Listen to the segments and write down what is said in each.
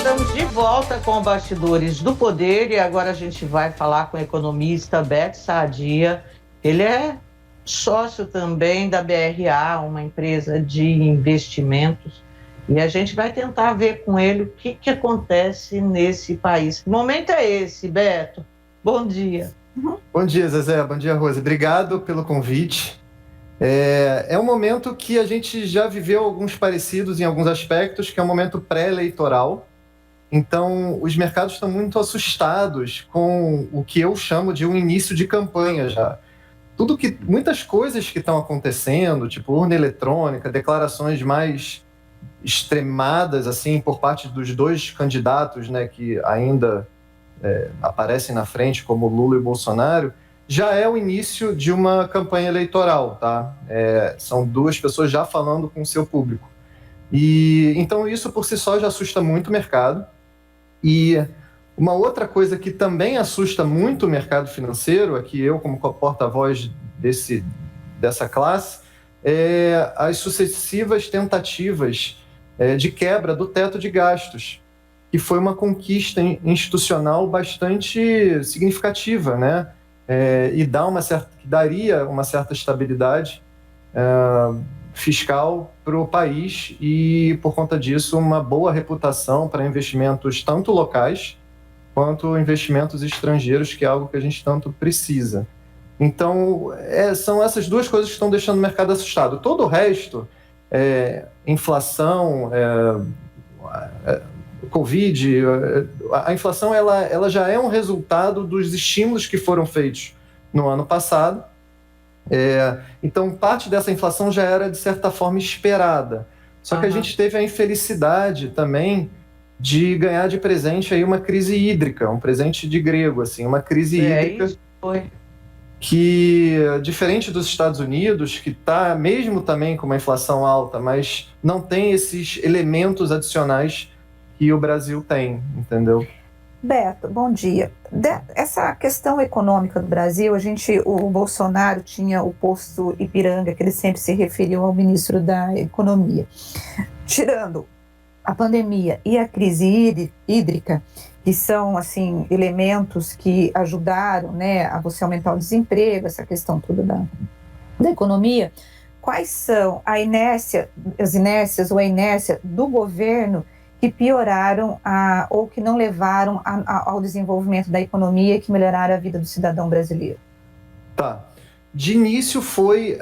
estamos de volta com Bastidores do Poder e agora a gente vai falar com o economista Beto Sadia. Ele é sócio também da BRA, uma empresa de investimentos, e a gente vai tentar ver com ele o que acontece nesse país. Que momento é esse, Beto? Bom dia. Bom dia, Zezé. Bom dia, Rose. Obrigado pelo convite. É um momento que a gente já viveu alguns parecidos em alguns aspectos, que é um momento pré-eleitoral. Então, os mercados estão muito assustados com o que eu chamo de um início de campanha já. Muitas coisas que estão acontecendo, tipo urna eletrônica, declarações mais extremadas assim por parte dos dois candidatos, né, que ainda aparecem na frente, como Lula e Bolsonaro, já é o início de uma campanha eleitoral, tá? São duas pessoas já falando com o seu público. E então isso por si só já assusta muito o mercado. E uma outra coisa que também assusta muito o mercado financeiro, aqui eu como porta-voz dessa classe, é as sucessivas tentativas de quebra do teto de gastos, que foi uma conquista institucional bastante significativa, né? E daria uma certa estabilidade fiscal para o país e, por conta disso, uma boa reputação para investimentos tanto locais quanto investimentos estrangeiros, que é algo que a gente tanto precisa. Então, são essas duas coisas que estão deixando o mercado assustado. Todo o resto, inflação, Covid, a inflação ela já é um resultado dos estímulos que foram feitos no ano passado. Então, parte dessa inflação já era, de certa forma, esperada. Só que a gente teve a infelicidade também de ganhar de presente aí uma crise hídrica, um presente de grego, assim, uma crise hídrica isso foi. Que, diferente dos Estados Unidos, que está mesmo também com uma inflação alta, mas não tem esses elementos adicionais que o Brasil tem, entendeu? Beto, bom dia. Essa questão econômica do Brasil, o Bolsonaro tinha o posto Ipiranga, que ele sempre se referiu ao ministro da Economia. Tirando a pandemia e a crise hídrica, que são assim elementos que ajudaram, né, a você aumentar o desemprego, essa questão toda da economia, quais são as inércias ou a inércia do governo que pioraram ou que não levaram ao desenvolvimento da economia e que melhoraram a vida do cidadão brasileiro? Tá. De início foi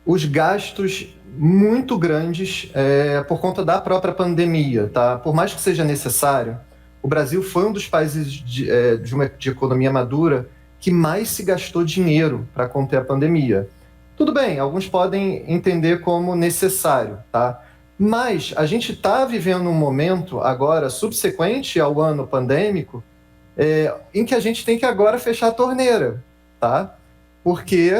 os gastos muito grandes por conta da própria pandemia, tá? Por mais que seja necessário, o Brasil foi um dos países de economia madura que mais se gastou dinheiro para conter a pandemia. Tudo bem, alguns podem entender como necessário, tá? Mas a gente está vivendo um momento agora, subsequente ao ano pandêmico, em que a gente tem que agora fechar a torneira, tá? Porque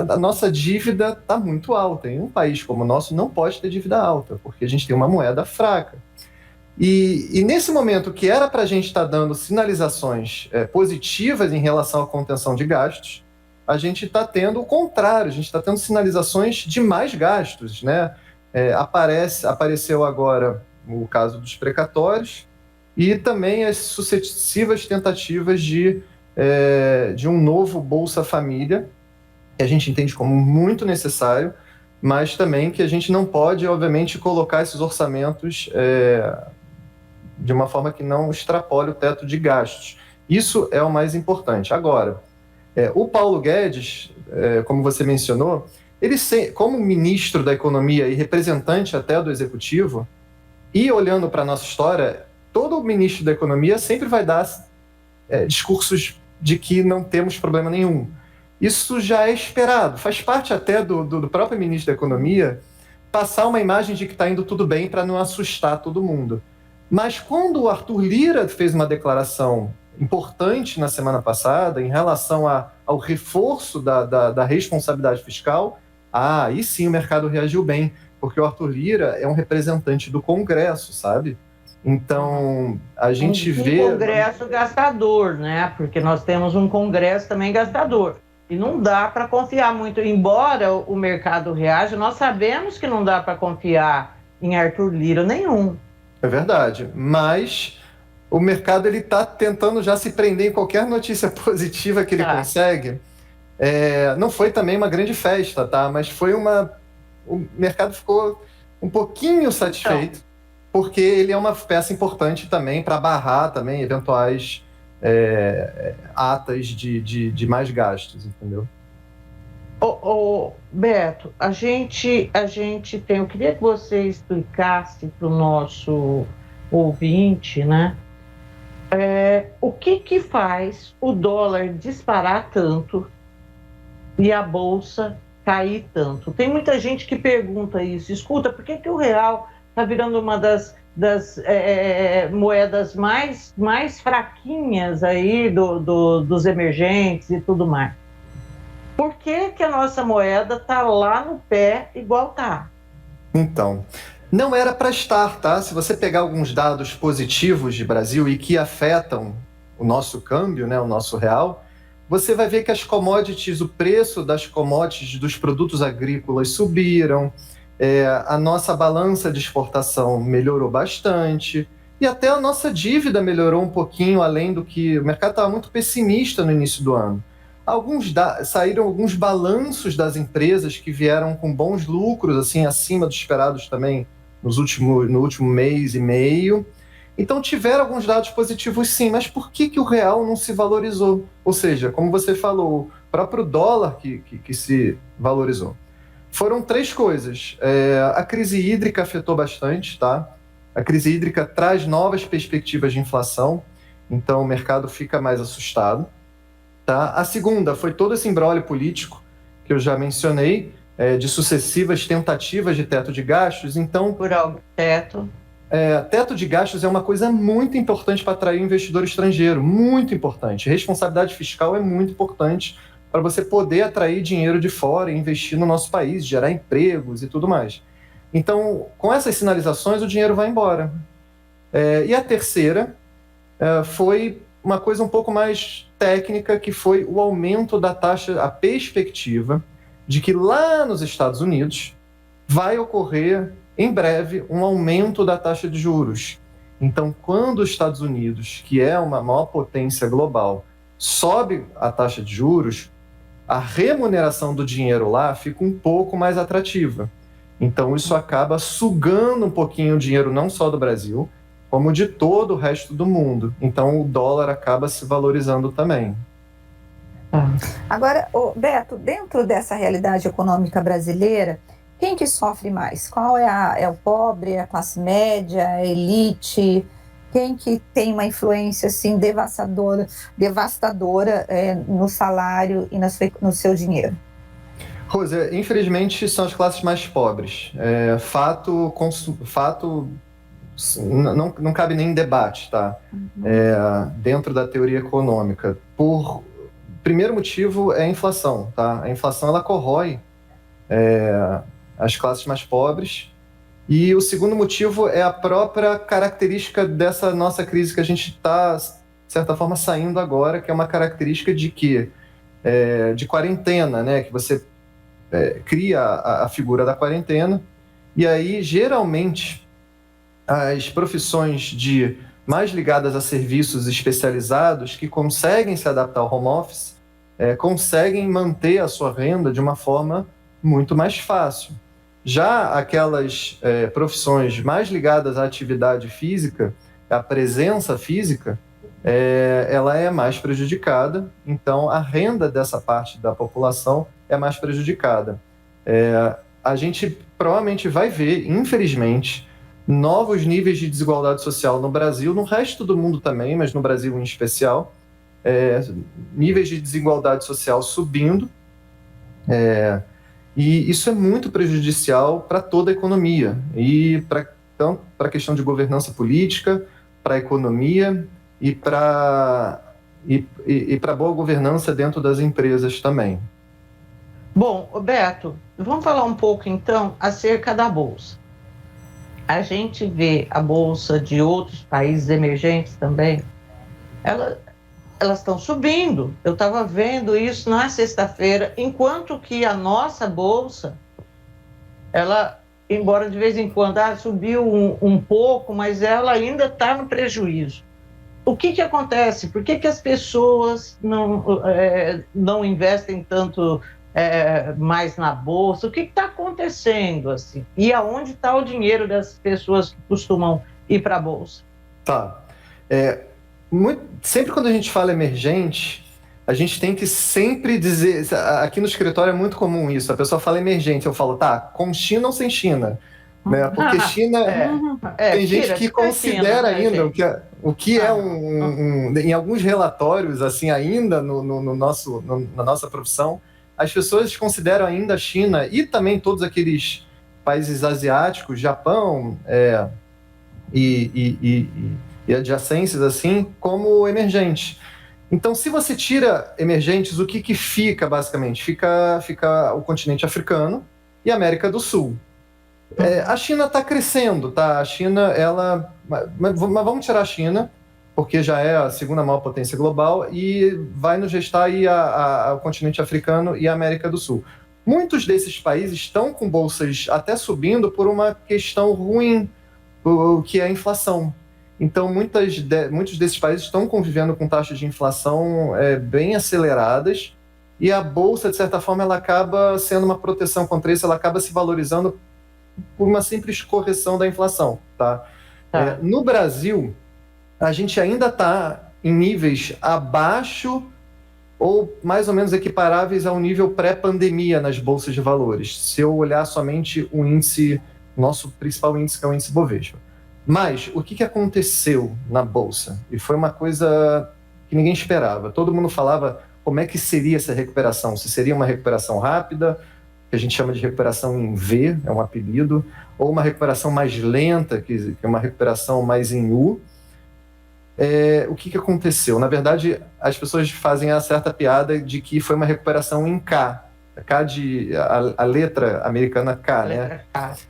a nossa dívida está muito alta. Em um país como o nosso não pode ter dívida alta, porque a gente tem uma moeda fraca. E nesse momento que era para a gente estar dando sinalizações positivas em relação à contenção de gastos, a gente está tendo o contrário, a gente está tendo sinalizações de mais gastos, né? Apareceu agora o caso dos precatórios e também as sucessivas tentativas de um novo Bolsa Família, que a gente entende como muito necessário, mas também que a gente não pode, obviamente, colocar esses orçamentos de uma forma que não extrapole o teto de gastos. Isso é o mais importante. Agora, o Paulo Guedes, como você mencionou, ele, como ministro da Economia e representante até do Executivo, e olhando para a nossa história, todo ministro da Economia sempre vai dar discursos de que não temos problema nenhum. Isso já é esperado, faz parte até do próprio ministro da Economia passar uma imagem de que está indo tudo bem para não assustar todo mundo. Mas quando o Arthur Lira fez uma declaração importante na semana passada em relação ao reforço da responsabilidade fiscal, aí sim o mercado reagiu bem, porque o Arthur Lira é um representante do Congresso, sabe? Então, a gente vê... Um Congresso gastador, né? Porque nós temos um Congresso também gastador. E não dá para confiar muito, embora o mercado reaja, nós sabemos que não dá para confiar em Arthur Lira nenhum. É verdade, mas o mercado ele está tentando já se prender em qualquer notícia positiva que ele consegue. Não foi também uma grande festa, tá? Mas foi o mercado ficou um pouquinho satisfeito, porque ele é uma peça importante também para barrar também eventuais atas de mais gastos, entendeu? Beto, a gente tem. Eu queria que você explicasse para o nosso ouvinte, né? O que faz o dólar disparar tanto e a bolsa cair tanto? Tem muita gente que pergunta isso. Escuta, por que o real está virando uma das moedas mais fraquinhas aí dos emergentes e tudo mais? Por que a nossa moeda está lá no pé igual tá? Então, não era para estar, tá? Se você pegar alguns dados positivos de Brasil e que afetam o nosso câmbio, né, o nosso real, você vai ver que as commodities, o preço das commodities dos produtos agrícolas subiram, a nossa balança de exportação melhorou bastante e até a nossa dívida melhorou um pouquinho, além do que o mercado estava muito pessimista no início do ano. Saíram alguns balanços das empresas que vieram com bons lucros, assim, acima dos esperados também no último mês e meio. Então tiveram alguns dados positivos sim, mas por que o real não se valorizou? Ou seja, como você falou, o próprio dólar que se valorizou. Foram 3 coisas. A crise hídrica afetou bastante, tá? A crise hídrica traz novas perspectivas de inflação, então o mercado fica mais assustado. Tá? A segunda foi todo esse imbróglio político que eu já mencionei, de sucessivas tentativas de teto de gastos. Então, teto de gastos é uma coisa muito importante para atrair investidor estrangeiro, muito importante. Responsabilidade fiscal é muito importante para você poder atrair dinheiro de fora e investir no nosso país, gerar empregos e tudo mais. Então, com essas sinalizações, o dinheiro vai embora. E a terceira foi uma coisa um pouco mais técnica, que foi o aumento da taxa, a perspectiva de que lá nos Estados Unidos vai ocorrer em breve um aumento da taxa de juros. Então, quando os Estados Unidos, que é uma maior potência global, sobe a taxa de juros, a remuneração do dinheiro lá fica um pouco mais atrativa. Então, isso acaba sugando um pouquinho o dinheiro não só do Brasil, como de todo o resto do mundo. Então, o dólar acaba se valorizando também. Agora, Beto, dentro dessa realidade econômica brasileira, quem que sofre mais? Qual é o pobre, a classe média, a elite? Quem que tem uma influência assim, devastadora no salário e no seu dinheiro? Rosa, infelizmente são as classes mais pobres. Fato não cabe nem em debate, tá? Dentro da teoria econômica. Primeiro motivo é a inflação, tá? A inflação, ela corrói as classes mais pobres. E o segundo motivo é a própria característica dessa nossa crise que a gente está, de certa forma, saindo agora, que é uma característica de quarentena, né? Que você cria a figura da quarentena, e aí, geralmente, as profissões mais ligadas a serviços especializados que conseguem se adaptar ao home office, conseguem manter a sua renda de uma forma muito mais fácil. Já aquelas profissões mais ligadas à atividade física, à presença física, ela é mais prejudicada, então a renda dessa parte da população é mais prejudicada. A gente provavelmente vai ver, infelizmente, novos níveis de desigualdade social no Brasil, no resto do mundo também, mas no Brasil em especial, níveis de desigualdade social subindo, e isso é muito prejudicial para toda a economia, e tanto para a questão de governança política, para a economia e para boa governança dentro das empresas também. Bom, Beto, vamos falar um pouco então acerca da Bolsa. A gente vê a Bolsa de outros países emergentes também, elas estão subindo. Eu estava vendo isso na sexta-feira, enquanto que a nossa Bolsa, ela embora de vez em quando subiu um pouco, mas ela ainda está no prejuízo. O que acontece? Por que as pessoas não investem tanto mais na bolsa? O que está acontecendo assim? E aonde está o dinheiro das pessoas que costumam ir para a bolsa? Tá. Sempre quando a gente fala emergente, a gente tem que sempre dizer... Aqui no escritório é muito comum isso. A pessoa fala emergente, eu falo, tá, com China ou sem China? Né? Porque China... tem gente que considera China, ainda o que é em alguns relatórios, assim, ainda na nossa profissão, as pessoas consideram ainda a China e também todos aqueles países asiáticos, Japão e adjacências, assim, como emergentes. Então, se você tira emergentes, o que fica, basicamente? Fica o continente africano e a América do Sul. A China está crescendo, tá? A China, mas vamos tirar a China, porque já é a segunda maior potência global e vai nos restar aí o continente africano e a América do Sul. Muitos desses países estão com bolsas até subindo por uma questão ruim, que é a inflação. Então, muitos desses países estão convivendo com taxas de inflação bem aceleradas e a bolsa, de certa forma, ela acaba sendo uma proteção contra isso, ela acaba se valorizando por uma simples correção da inflação. Tá? No Brasil, a gente ainda está em níveis abaixo ou mais ou menos equiparáveis ao nível pré-pandemia nas bolsas de valores, se eu olhar somente o índice, nosso principal índice, que é o índice Bovespa. Mas o que aconteceu na bolsa? E foi uma coisa que ninguém esperava. Todo mundo falava como é que seria essa recuperação, se seria uma recuperação rápida, que a gente chama de recuperação em V, é um apelido, ou uma recuperação mais lenta, que é uma recuperação mais em U. O que aconteceu? Na verdade, as pessoas fazem a certa piada de que foi uma recuperação em K. A letra americana K, né?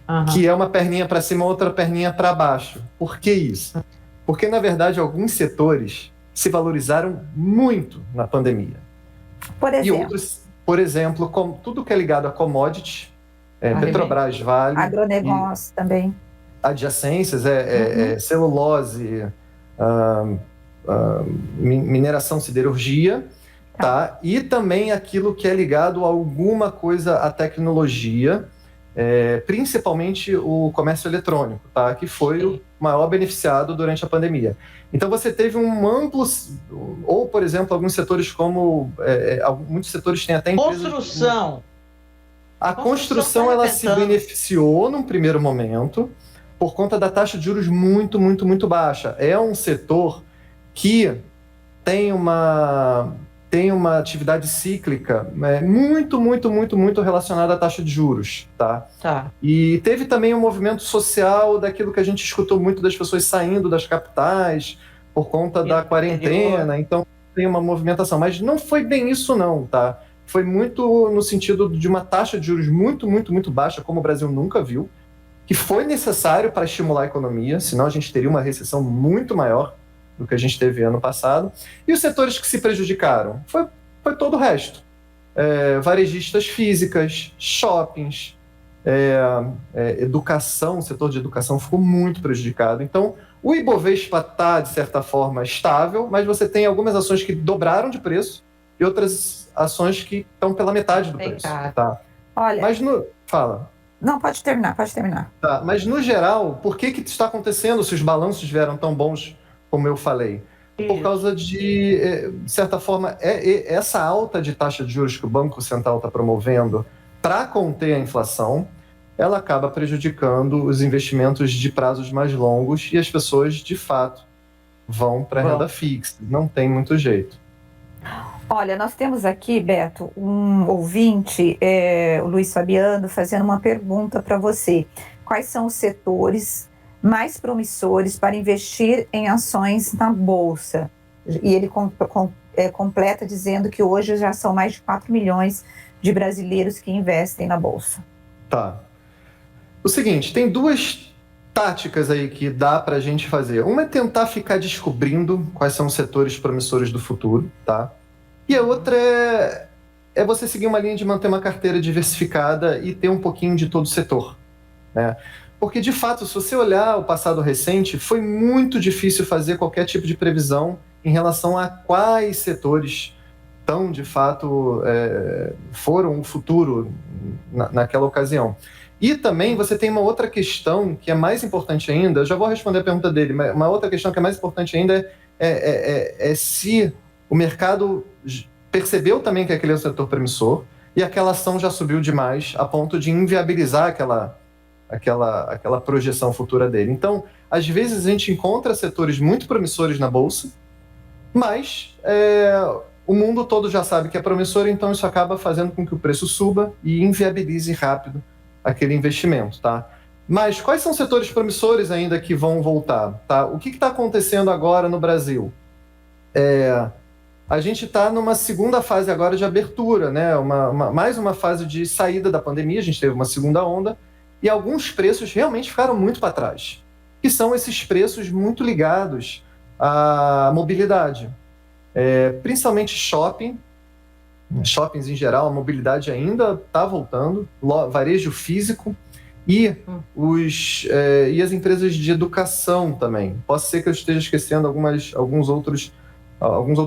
Uhum. Que é uma perninha para cima, outra perninha para baixo. Por que isso? Porque, na verdade, alguns setores se valorizaram muito na pandemia. Por exemplo? E outros, por exemplo, tudo que é ligado a commodity, Petrobras, Vale... Agronegócio também. Adjacências, celulose, mineração, siderurgia, tá? E também aquilo que é ligado a alguma coisa à tecnologia, principalmente o comércio eletrônico, tá? Que foi o maior beneficiado durante a pandemia. Então você teve um amplo, ou por exemplo, alguns setores como, muitos setores têm até empresas... Construção. A construção ela se beneficiou num primeiro momento, por conta da taxa de juros muito, muito, muito baixa. É um setor que tem uma atividade cíclica muito, muito, muito, muito relacionada à taxa de juros. Tá? E teve também um movimento social daquilo que a gente escutou muito das pessoas saindo das capitais por conta da quarentena. Então, tem uma movimentação. Mas não foi bem isso, não. Tá? Foi muito no sentido de uma taxa de juros muito, muito, muito baixa, como o Brasil nunca viu, que foi necessário para estimular a economia, senão a gente teria uma recessão muito maior do que a gente teve ano passado. E os setores que se prejudicaram? Foi todo o resto. Varejistas físicas, shoppings, educação, o setor de educação ficou muito prejudicado. Então, o Ibovespa está, de certa forma, estável, mas você tem algumas ações que dobraram de preço e outras ações que estão pela metade do preço. Tá? Olha... Mas Fala. Não, pode terminar. Tá, mas no geral, por que está acontecendo se os balanços vieram tão bons, como eu falei? Por causa de certa forma, essa alta de taxa de juros que o Banco Central está promovendo para conter a inflação, ela acaba prejudicando os investimentos de prazos mais longos e as pessoas, de fato, vão para a renda fixa. Não tem muito jeito. Olha, nós temos aqui, Beto, um ouvinte, o Luiz Fabiano, fazendo uma pergunta para você. Quais são os setores mais promissores para investir em ações na Bolsa? E ele completa dizendo que hoje já são mais de 4 milhões de brasileiros que investem na Bolsa. Tá. O seguinte, tem duas táticas aí que dá para a gente fazer. Uma é tentar ficar descobrindo quais são os setores promissores do futuro, tá? E a outra é você seguir uma linha de manter uma carteira diversificada e ter um pouquinho de todo o setor. né? Porque, de fato, se você olhar o passado recente, foi muito difícil fazer qualquer tipo de previsão em relação a quais setores tão, de fato, foram o futuro naquela ocasião. E também você tem uma outra questão que é mais importante ainda, eu já vou responder a pergunta dele, mas uma outra questão que é mais importante ainda é se o mercado percebeu também que aquele é um setor promissor e aquela ação já subiu demais a ponto de inviabilizar aquela projeção futura dele. Então, às vezes a gente encontra setores muito promissores na Bolsa, mas o mundo todo já sabe que é promissor, então isso acaba fazendo com que o preço suba e inviabilize rápido aquele investimento, tá? Mas quais são os setores promissores ainda que vão voltar, tá? O que está acontecendo agora no Brasil? A gente está numa segunda fase agora de abertura, né? Mais uma fase de saída da pandemia, a gente teve uma segunda onda, e alguns preços realmente ficaram muito para trás, que são esses preços muito ligados à mobilidade. Principalmente shoppings em geral, a mobilidade ainda está voltando, varejo físico e as empresas de educação também. Pode ser que eu esteja esquecendo alguns outros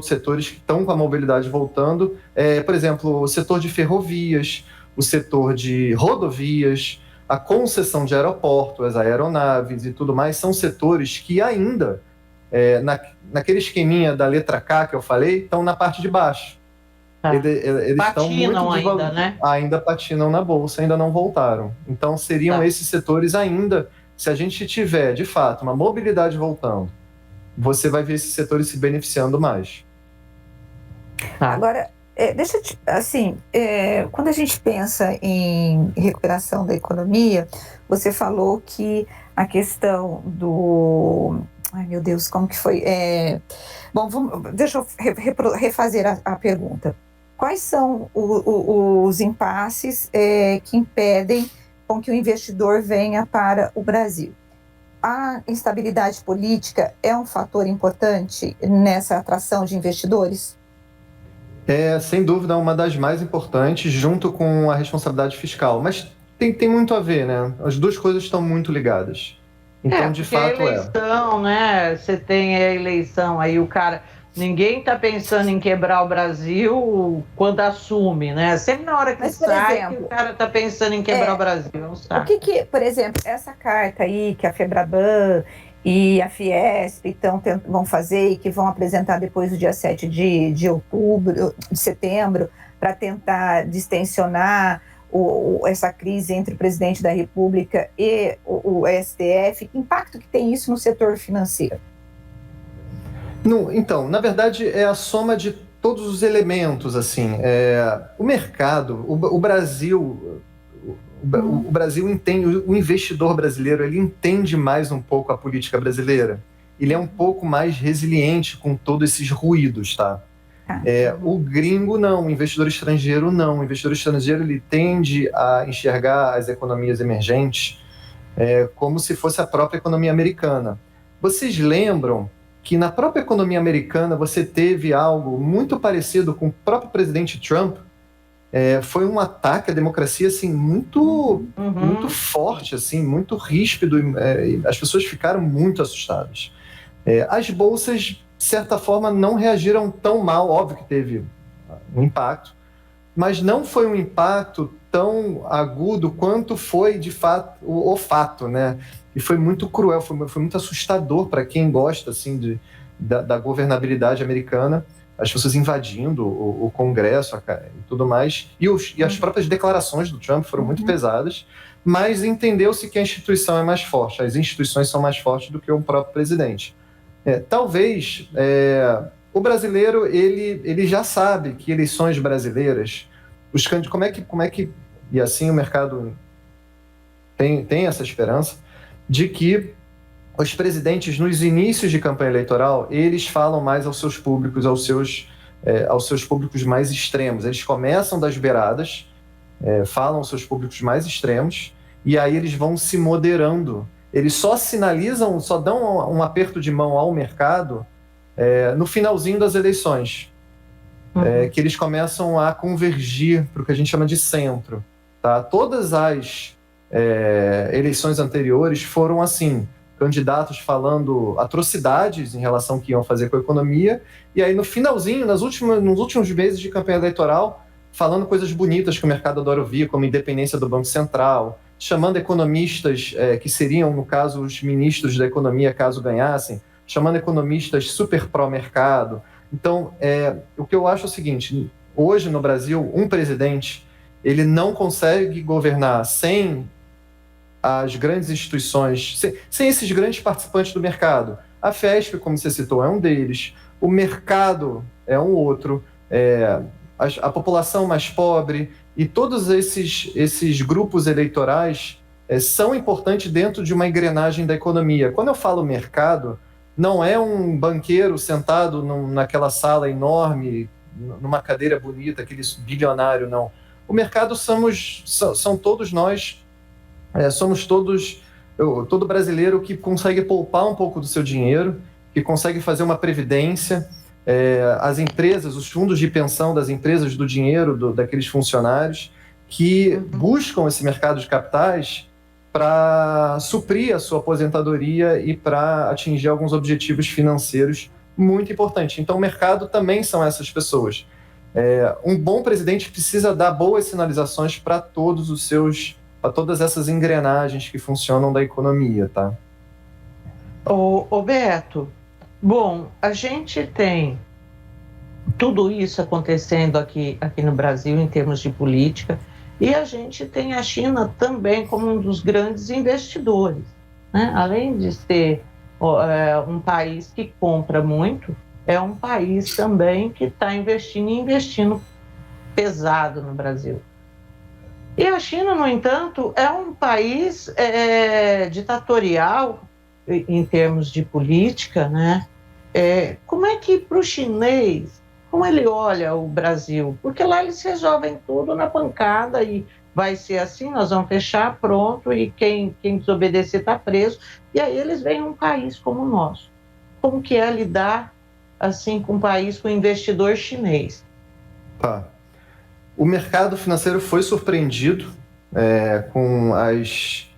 setores que estão com a mobilidade voltando. Por exemplo, o setor de ferrovias, o setor de rodovias, a concessão de aeroportos, as aeronaves e tudo mais, são setores que ainda, naquele esqueminha da letra K que eu falei, estão na parte de baixo. Eles patinam estão muito ainda, né? Ainda patinam na bolsa, ainda não voltaram. Então seriam esses setores ainda, se a gente tiver, de fato, uma mobilidade voltando, você vai ver esses setores se beneficiando mais. Agora, quando a gente pensa em recuperação da economia, você falou que a questão do... Ai, meu Deus, como que foi? Deixa eu refazer a pergunta. Quais são os impasses que impedem com que o investidor venha para o Brasil? A instabilidade política é um fator importante nessa atração de investidores? Sem dúvida, uma das mais importantes, junto com a responsabilidade fiscal. Mas tem muito a ver, né? As duas coisas estão muito ligadas. Então, de fato, a eleição, né? Você tem a eleição aí, o cara... Ninguém está pensando em quebrar o Brasil quando assume, né? Sempre na hora que sai, o cara está pensando em quebrar o Brasil. O que, por exemplo, essa carta aí que a Febraban e a Fiesp vão fazer e que vão apresentar depois do dia 7 de setembro, para tentar distensionar essa crise entre o presidente da República e o STF, que impacto que tem isso no setor financeiro? Então, na verdade, é a soma de todos os elementos, assim. O mercado, o Brasil entende, o investidor brasileiro, ele entende mais um pouco a política brasileira. Ele é um pouco mais resiliente com todos esses ruídos, tá? O gringo não, o investidor estrangeiro não. O investidor estrangeiro, ele tende a enxergar as economias emergentes como se fosse a própria economia americana. Vocês lembram que na própria economia americana você teve algo muito parecido com o próprio presidente Trump? Foi um ataque à democracia assim, muito forte, assim, muito ríspido. As pessoas ficaram muito assustadas. As bolsas, de certa forma, não reagiram tão mal. Óbvio que teve um impacto, mas não foi um impacto tão agudo quanto foi, de fato, o fato, né? E foi muito cruel, foi muito assustador para quem gosta assim, da governabilidade americana, as pessoas invadindo o Congresso e tudo mais. E as próprias declarações do Trump foram muito pesadas, mas entendeu-se que a instituição é mais forte, as instituições são mais fortes do que o próprio presidente. Talvez o brasileiro ele já sabe que eleições brasileiras, como é que e assim o mercado tem essa esperança de que os presidentes, nos inícios de campanha eleitoral, eles falam mais aos seus públicos, aos seus públicos mais extremos. Eles começam das beiradas, falam aos seus públicos mais extremos, e aí eles vão se moderando. Eles só sinalizam, só dão um aperto de mão ao mercado no finalzinho das eleições, que eles começam a convergir para o que a gente chama de centro. Tá? Todas as eleições anteriores foram assim, candidatos falando atrocidades em relação ao que iam fazer com a economia, e aí no finalzinho, nos últimos meses de campanha eleitoral, falando coisas bonitas que o mercado adora ouvir, como independência do Banco Central, chamando economistas que seriam, no caso, os ministros da economia, caso ganhassem, chamando economistas super pró-mercado. Então, o que eu acho é o seguinte, hoje no Brasil, um presidente, ele não consegue governar sem as grandes instituições, sem esses grandes participantes do mercado. A FESP, como você citou, é um deles, o mercado é um outro, a população mais pobre e todos esses grupos eleitorais são importantes dentro de uma engrenagem da economia. Quando eu falo mercado, não é um banqueiro sentado naquela sala enorme, numa cadeira bonita, aquele bilionário, não. O mercado são todos nós, somos todo brasileiro que consegue poupar um pouco do seu dinheiro, que consegue fazer uma previdência, as empresas, os fundos de pensão das empresas, do dinheiro daqueles funcionários que buscam esse mercado de capitais para suprir a sua aposentadoria e para atingir alguns objetivos financeiros muito importantes. Então, o mercado também são essas pessoas. Um bom presidente precisa dar boas sinalizações para todas essas engrenagens que funcionam da economia, tá? Ô Beto, bom, a gente tem tudo isso acontecendo aqui no Brasil em termos de política, e a gente tem a China também como um dos grandes investidores, né? Além de ser um país que compra muito, é um país também que está investindo pesado no Brasil. E a China, no entanto, é um país ditatorial em termos de política, né? Como é que para o chinês, como ele olha o Brasil? Porque lá eles resolvem tudo na pancada e vai ser assim, nós vamos fechar, pronto, e quem desobedecer está preso. E aí eles veem um país como o nosso. Como que é lidar assim com um país, com um investidor chinês? Tá. O mercado financeiro foi surpreendido com as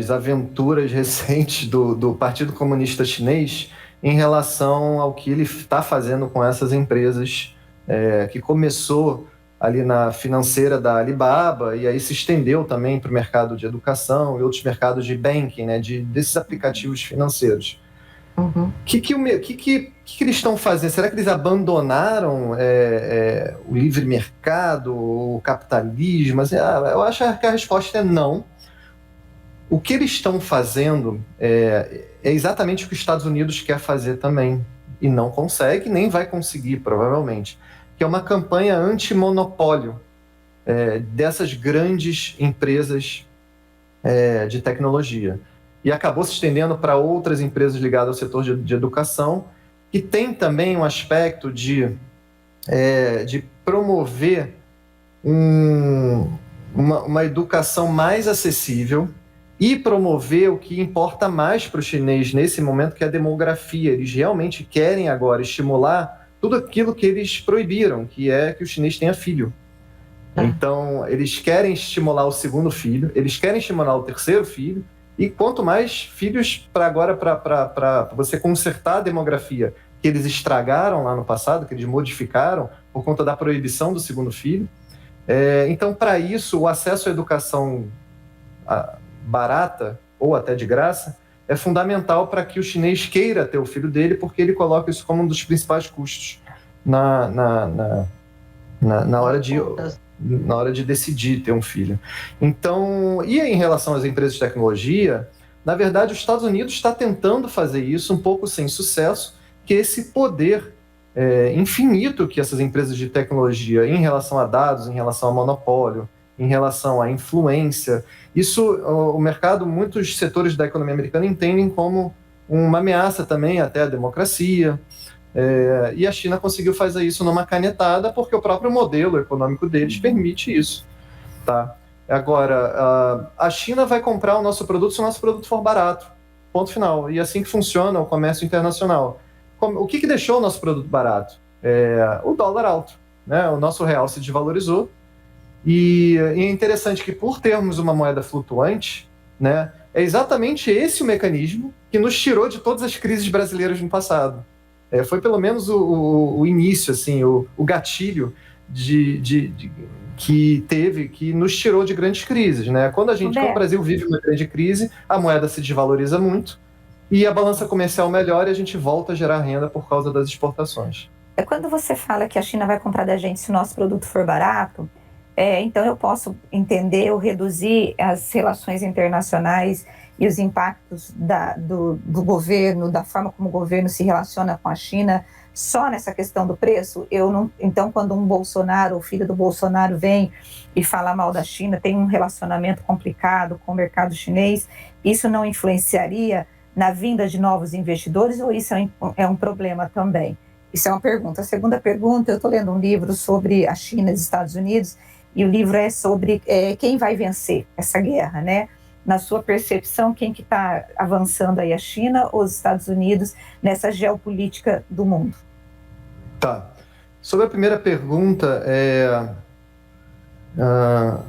aventuras recentes do Partido Comunista Chinês em relação ao que ele está fazendo com essas empresas, que começou ali na financeira da Alibaba e aí se estendeu também para o mercado de educação e outros mercados de banking, né, desses aplicativos financeiros. O que eles estão fazendo? Será que eles abandonaram o livre mercado, o capitalismo? Assim, eu acho que a resposta é não. O que eles estão fazendo é exatamente o que os Estados Unidos quer fazer também, e não consegue, nem vai conseguir, provavelmente, que é uma campanha anti-monopólio dessas grandes empresas de tecnologia. E acabou se estendendo para outras empresas ligadas ao setor de educação, que tem também um aspecto de promover uma educação mais acessível e promover o que importa mais para o chinês nesse momento, que é a demografia. Eles realmente querem agora estimular tudo aquilo que eles proibiram, que é que o chinês tenha filho. Então, eles querem estimular o segundo filho, eles querem estimular o terceiro filho, e quanto mais filhos para você consertar a demografia que eles estragaram lá no passado, que eles modificaram por conta da proibição do segundo filho. Então, para isso, o acesso à educação barata ou até de graça é fundamental para que o chinês queira ter o filho dele, porque ele coloca isso como um dos principais custos na hora de decidir ter um filho. Então, e em relação às empresas de tecnologia, na verdade, os Estados Unidos está tentando fazer isso um pouco sem sucesso, que é esse poder infinito que essas empresas de tecnologia, em relação a dados, em relação a monopólio, em relação à influência, isso o mercado, muitos setores da economia americana entendem como uma ameaça também até à democracia. E a China conseguiu fazer isso numa canetada porque o próprio modelo econômico deles permite isso. Tá? Agora, a China vai comprar o nosso produto se o nosso produto for barato. Ponto final. E assim que funciona o comércio internacional. O que deixou o nosso produto barato? O dólar alto. Né? O nosso real se desvalorizou E é interessante que, por termos uma moeda flutuante, né, é exatamente esse o mecanismo que nos tirou de todas as crises brasileiras no passado. Foi pelo menos o início, assim, o gatilho que nos tirou de grandes crises, né? Quando o Brasil vive uma grande crise, a moeda se desvaloriza muito e a balança comercial melhora e a gente volta a gerar renda por causa das exportações. Quando você fala que a China vai comprar da gente se o nosso produto for barato, então eu posso entender ou reduzir as relações internacionais e os impactos do governo, da forma como o governo se relaciona com a China, só nessa questão do preço? Então, quando um Bolsonaro, o filho do Bolsonaro, vem e fala mal da China, tem um relacionamento complicado com o mercado chinês, isso não influenciaria na vinda de novos investidores ou isso é um problema também? Isso é uma pergunta. A segunda pergunta, eu estou lendo um livro sobre a China e os Estados Unidos, e o livro é sobre quem vai vencer essa guerra, né? Na sua percepção, quem que está avançando aí, a China ou os Estados Unidos, nessa geopolítica do mundo? Tá. Sobre a primeira pergunta, a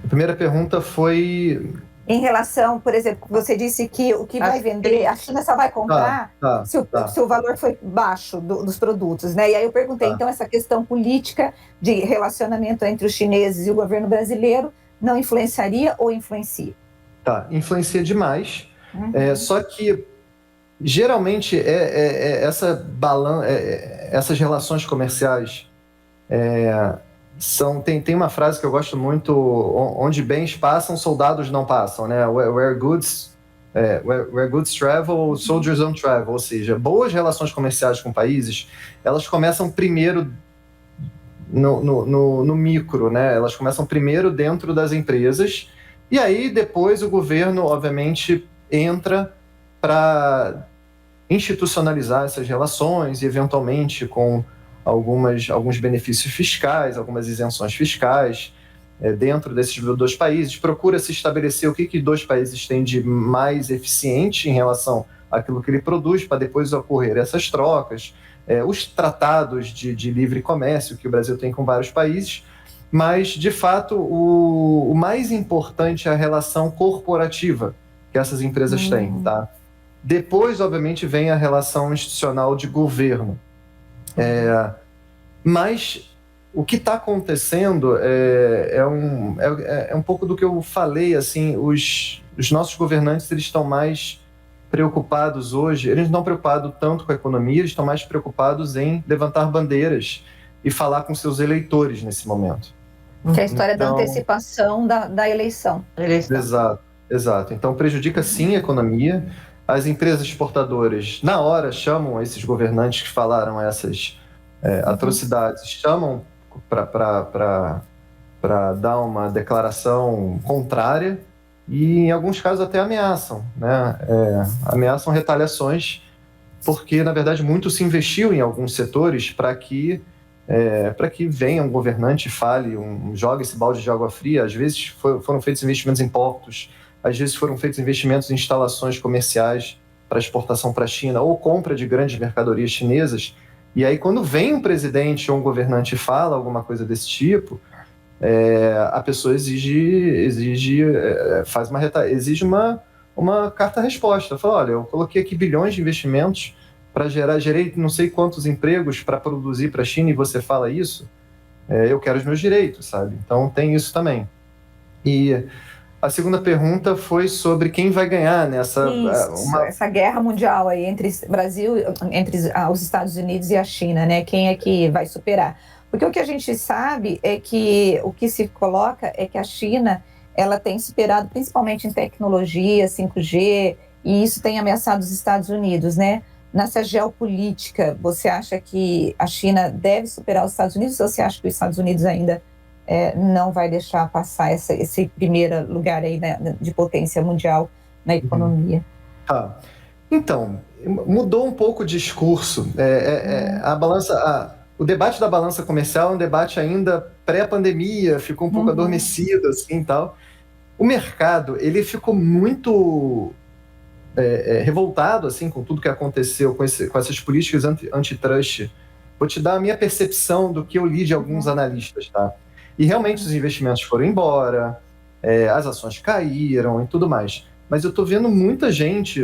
primeira pergunta foi... Em relação, por exemplo, você disse que o que vai vender, a China só vai comprar se o valor foi baixo dos produtos, né? E aí eu perguntei, então essa questão política de relacionamento entre os chineses e o governo brasileiro não influenciaria ou influencia? Tá, influencia demais, só que geralmente essas relações comerciais tem uma frase que eu gosto muito, onde bens passam, soldados não passam, né? Where goods travel, soldiers don't travel. Ou seja, boas relações comerciais com países, elas começam primeiro no micro, né? Elas começam primeiro dentro das empresas, e aí depois o governo, obviamente, entra para institucionalizar essas relações e, eventualmente, com alguns benefícios fiscais, algumas isenções fiscais dentro desses dois países, procura se estabelecer o que dois países têm de mais eficiente em relação àquilo que ele produz, para depois ocorrer essas trocas, os tratados de livre comércio que o Brasil tem com vários países, mas, de fato, o mais importante é a relação corporativa que essas empresas têm, tá? Depois, obviamente, vem a relação institucional de governo. Mas o que está acontecendo é um pouco do que eu falei, assim, os nossos governantes, eles estão mais preocupados hoje, eles não estão preocupados tanto com a economia, eles estão mais preocupados em levantar bandeiras e falar com seus eleitores nesse momento. Que é a história da antecipação da eleição. Exato. Então prejudica sim a economia. As empresas exportadoras, na hora, chamam esses governantes que falaram essas atrocidades, chamam para dar uma declaração contrária e, em alguns casos, até ameaçam, né? Ameaçam retaliações, porque, na verdade, muito se investiu em alguns setores para que venha um governante e fale, jogue esse balde de água fria. Às vezes foram feitos investimentos em portos, às vezes foram feitos investimentos em instalações comerciais para exportação para a China ou compra de grandes mercadorias chinesas. E aí, quando vem um presidente ou um governante e fala alguma coisa desse tipo, a pessoa exige uma carta-resposta. Fala, olha, eu coloquei aqui bilhões de investimentos para gerei não sei quantos empregos para produzir para a China e você fala isso, eu quero os meus direitos, sabe? Então tem isso também. E a segunda pergunta foi sobre quem vai ganhar nessa... essa guerra mundial aí entre Brasil, entre os Estados Unidos e a China, né? Quem é que vai superar? Porque o que a gente sabe é que o que se coloca é que a China, ela tem superado principalmente em tecnologia, 5G, e isso tem ameaçado os Estados Unidos, né? Nessa geopolítica, você acha que a China deve superar os Estados Unidos ou você acha que os Estados Unidos ainda não vai deixar passar esse primeiro lugar aí, né, de potência mundial na economia? Então, mudou um pouco o discurso. O debate da balança comercial é um debate ainda pré-pandemia, ficou um pouco adormecido, assim, tal. O mercado, ele ficou muito revoltado, assim, com tudo que aconteceu com essas políticas antitrust. Vou te dar a minha percepção do que eu li de alguns analistas, tá? E realmente os investimentos foram embora, as ações caíram e tudo mais. Mas eu estou vendo muita gente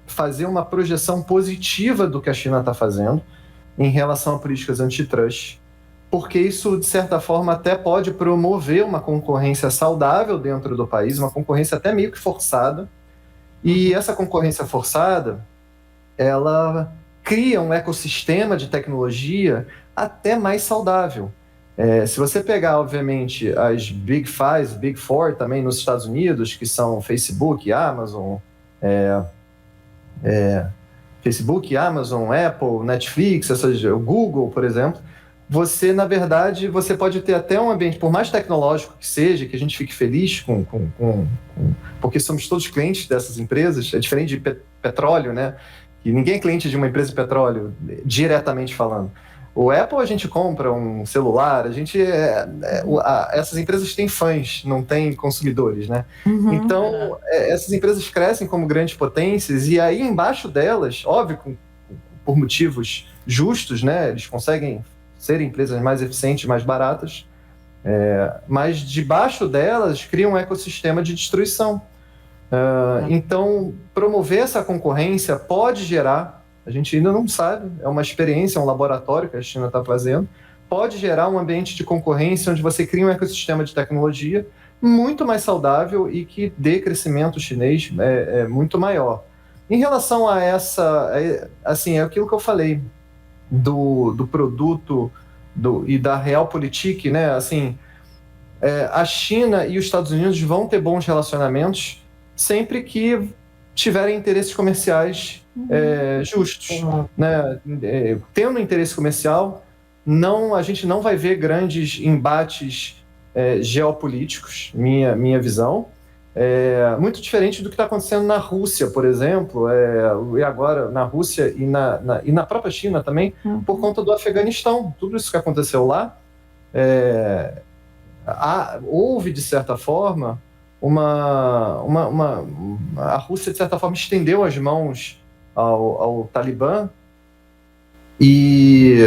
fazer uma projeção positiva do que a China está fazendo em relação a políticas antitrust, porque isso, de certa forma, até pode promover uma concorrência saudável dentro do país, uma concorrência até meio que forçada. E essa concorrência forçada, ela cria um ecossistema de tecnologia até mais saudável. Se você pegar, obviamente, as Big Five, Big Four também nos Estados Unidos, que são Facebook, Amazon, Apple, Netflix, o Google, por exemplo, você, na verdade, você pode ter até um ambiente, por mais tecnológico que seja, que a gente fique feliz porque somos todos clientes dessas empresas, é diferente de petróleo, né? E ninguém é cliente de uma empresa de petróleo, diretamente falando. O Apple, a gente compra um celular, essas empresas têm fãs, não têm consumidores, né? Uhum. Então, essas empresas crescem como grandes potências e aí embaixo delas, óbvio, por motivos justos, né? Eles conseguem ser empresas mais eficientes, mais baratas, mas debaixo delas cria um ecossistema de destruição. Então, promover essa concorrência pode gerar, a gente ainda não sabe, é uma experiência, um laboratório que a China está fazendo, pode gerar um ambiente de concorrência onde você cria um ecossistema de tecnologia muito mais saudável e que dê crescimento chinês muito maior. Em relação a assim, é aquilo que eu falei, do produto e da realpolitik, né? Assim, a China e os Estados Unidos vão ter bons relacionamentos sempre que tiverem interesses comerciais justos, né? Tendo interesse comercial, a gente não vai ver grandes embates geopolíticos, minha visão. Muito diferente do que está acontecendo na Rússia, por exemplo, e agora na Rússia e na própria China também, por conta do Afeganistão. Tudo isso que aconteceu lá, houve, de certa forma, a Rússia, de certa forma, estendeu as mãos ao Talibã e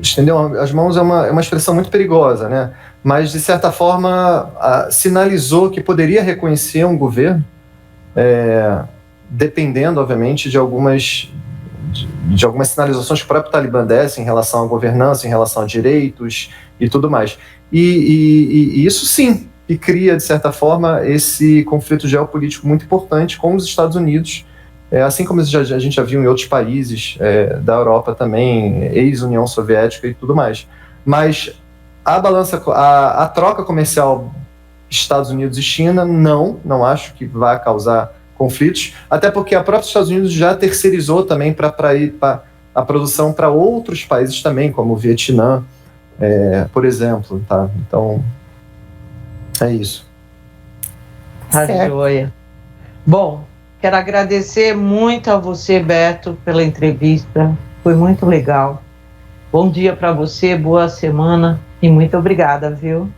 estendeu as mãos é uma expressão muito perigosa, né? Mas, de certa forma, sinalizou que poderia reconhecer um governo, dependendo, obviamente, de algumas sinalizações que o próprio Talibã desse em relação à governança, em relação a direitos e tudo mais. E isso, sim, que cria, de certa forma, esse conflito geopolítico muito importante com os Estados Unidos, assim como a gente já viu em outros países da Europa também, ex-União Soviética e tudo mais. Mas a troca comercial Estados Unidos e China, não acho que vai causar conflitos, até porque a própria Estados Unidos já terceirizou também para ir a produção para outros países também, como o Vietnã, por exemplo, tá? Então, é isso. Tá joia. Bom, quero agradecer muito a você, Beto, pela entrevista, foi muito legal. Bom dia para você, boa semana e muito obrigada, viu?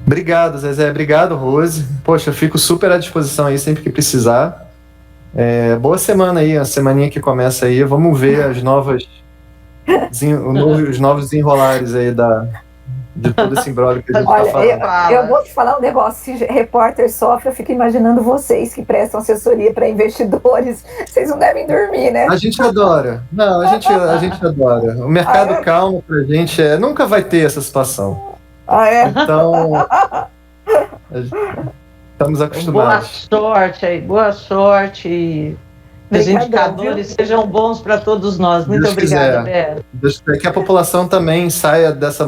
Obrigado, Zezé. Obrigado, Rose. Poxa, eu fico super à disposição aí sempre que precisar. Boa semana aí, a semaninha que começa aí. Vamos ver os novos desenrolares aí de todo esse imbróglio que a gente está falando. Eu vou te falar um negócio, se repórter sofre, eu fico imaginando vocês que prestam assessoria para investidores, vocês não devem dormir, né? A gente adora. Não, a gente adora. O mercado calmo pra gente nunca vai ter essa situação. Então, estamos acostumados. Boa sorte aí, boa sorte. Os indicadores sejam bons para todos nós. Muito obrigada, Beto. Que a população também saia dessa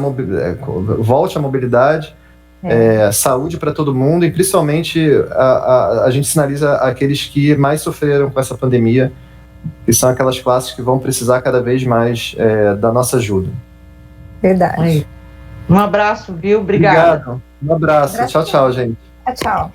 volte à mobilidade, saúde para todo mundo e principalmente a gente sinaliza aqueles que mais sofreram com essa pandemia, que são aquelas classes que vão precisar cada vez mais da nossa ajuda. Verdade. Aí. Um abraço, viu? Obrigada. Obrigado. Um abraço. Tchau, gente. Tchau.